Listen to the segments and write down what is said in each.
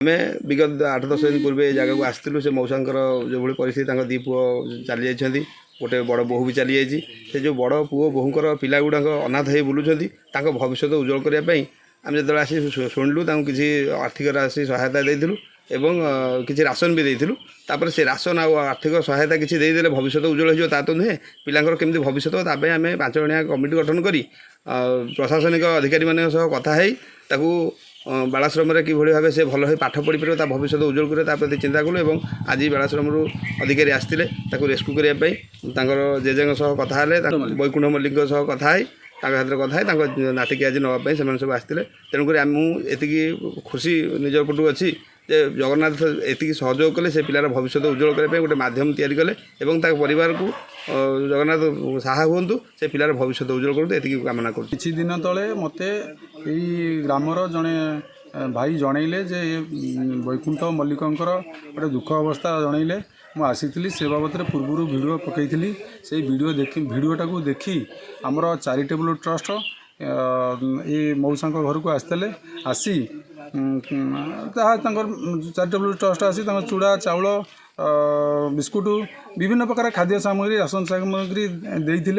आमे विगत 8-10 दिन पूर्व ए जगह को आसलु से मौसांकर जो भाई परिस्थिति दी पुओ चली जाइए गोटे बड़ बोहू भी चली जाइए से जो बड़ पुओ बोहूंकर पिला गुड़ाक अनाथ हो बुलूँ भविष्य उज्जवल करने आम जो आसी शुणिलु किसी आर्थिक राशि सहायता देलु एवं किसी राशन भी देलु तापर से राशन आर्थिक सहायता किसी देदेले भविष्य उज्जवल हो तो नुहे पिलांकर केमती भविष्य तापे आम 5 जणिया कमिटी गठन करी प्रशासनिक अधिकारी मान कथा ताकू बालाश्रम किभली भाव से भल पाठ पढ़ी पार भविष्य उज्जवल करे प्रति चिंता कलु और आज बालाश्रम अधिकारी आसते रेस्क्यू करने जेजे कथा वैकुंठ मल्लिक कथा हाथ कथा नातिकी आज नापी से सब आसते तेणुक मुझे खुशी निज पटू अच्छी जगन्नाथ एति सहयोग कले से पिलार भविष्य उज्जवल करने गोटे मध्यम तैयारी कले परिवार को जगन्नाथ साहा हूँ से पिलार भविष्य उज्जवल करूँ ये कामना कर किछि दिन तले मते ग्रामर जड़े भाई जनइले जे वैकुंठ मल्लिकंकर गोटे दुख अवस्था जनइले मु आसी से बाबद पूर्व वीडियो पकई से वीडियोटा को देखी आमर चैरिटेबल ट्रस्ट ये मौसा घर को आसते आसी चैरिटेबल ट्रस्ट आसी चूड़ा चाउल बिस्कुट विभिन्न प्रकार खाद्य सामग्री राशन सामग्री देते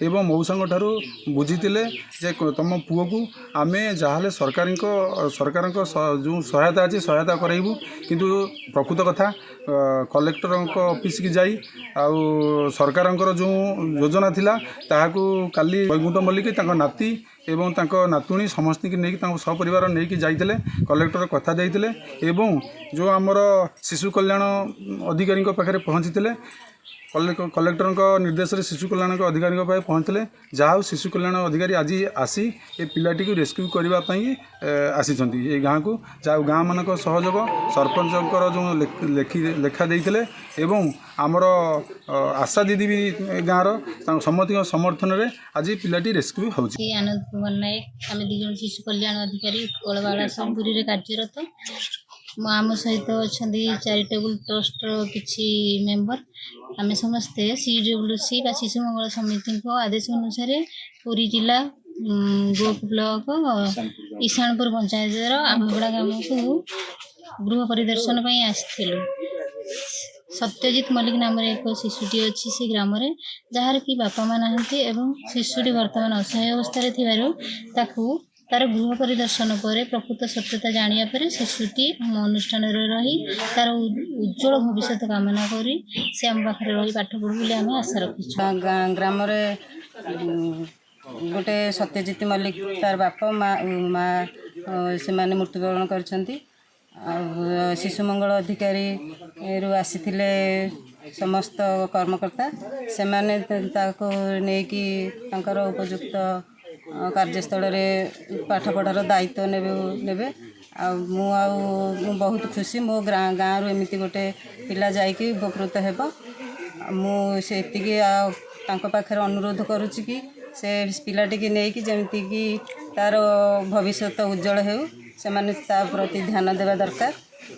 एवं मौसा बुझीते जे तुम पुओ को आम जहाँ सरकार जो सहायता अच्छी सहायता करूँ किंतु प्रकृत कथा कलेक्टर ऑफिस की जाई सरकार जो योजना थिला ताहाकू काली वैकुंठ मल्लिक नाती एवं नातुणी समस्त की नहीं सपरिवार नहीं जाइए कलेक्टर कथा देते एवं जो आमर शिशु कल्याण अधिकारी पाखे पहुँची कलेक्टर निर्देश में शिशु कल्याण अधिकारी पहुँचते जहाँ शिशु कल्याण अधिकारी आज आसी ए पिलाटी को रेस्क्यू करने आसी गाँव को जहाँ गाँ मान सहयोग सरपंचर जो लेखा देते एवं आमर आशा दीदी भी गाँव समस्त समर्थन में आज पिलाटी रेस्क्यू हो आनंद कुमार नायक आम दिज शिशु कल्याण अधिकारी उत्कल सोमपुरी कार्यरत आम सहित अच्छा चैरिटेबल ट्रस्ट किसी मेंबर आम समस्ते CWC बा शिशु मंगल समिति को आदेश अनुसार पुरी जिला गोप ब्लॉक ईशानपुर पंचायत आमगड़ा ग्राम को गृह परिदर्शन आसलु सत्यजित मल्लिक नाम एक शिशुटी अच्छी से ग्राम जार कि बापा माँ नहांती एवं शिशुटी वर्तमान असहाय अवस्था तार गृह परिदर्शन पर प्रकृत सत्यता जानिया पर शिशुटी आम अनुष्ठान रही तार उज्जवल भविष्य कामना करी से आम पाखे रही पाठ पढ़ू बोली आम आशा रखीचु ग्राम गोटे सत्यजित मल्लिक तार बापा माँ से माने मृत्युवरण करछंती शिशु मंगल अधिकारी रु आसी समस्त कर्मकर्ता से माने ताको नेकी तांकर उपयुक्त कार्यस्थल पाठ पढ़ार दायित्व नेबे बहुत खुशी मो गाँव रु एमती गोटे पिला जाइकी उपकृत हेब मुझे पाखे अनुरोध करुच्ची कि से पिलाटी की नहीं कि जमीती कि तार भविष्य उज्जवल हो से प्रति ध्यान देवा दरकार।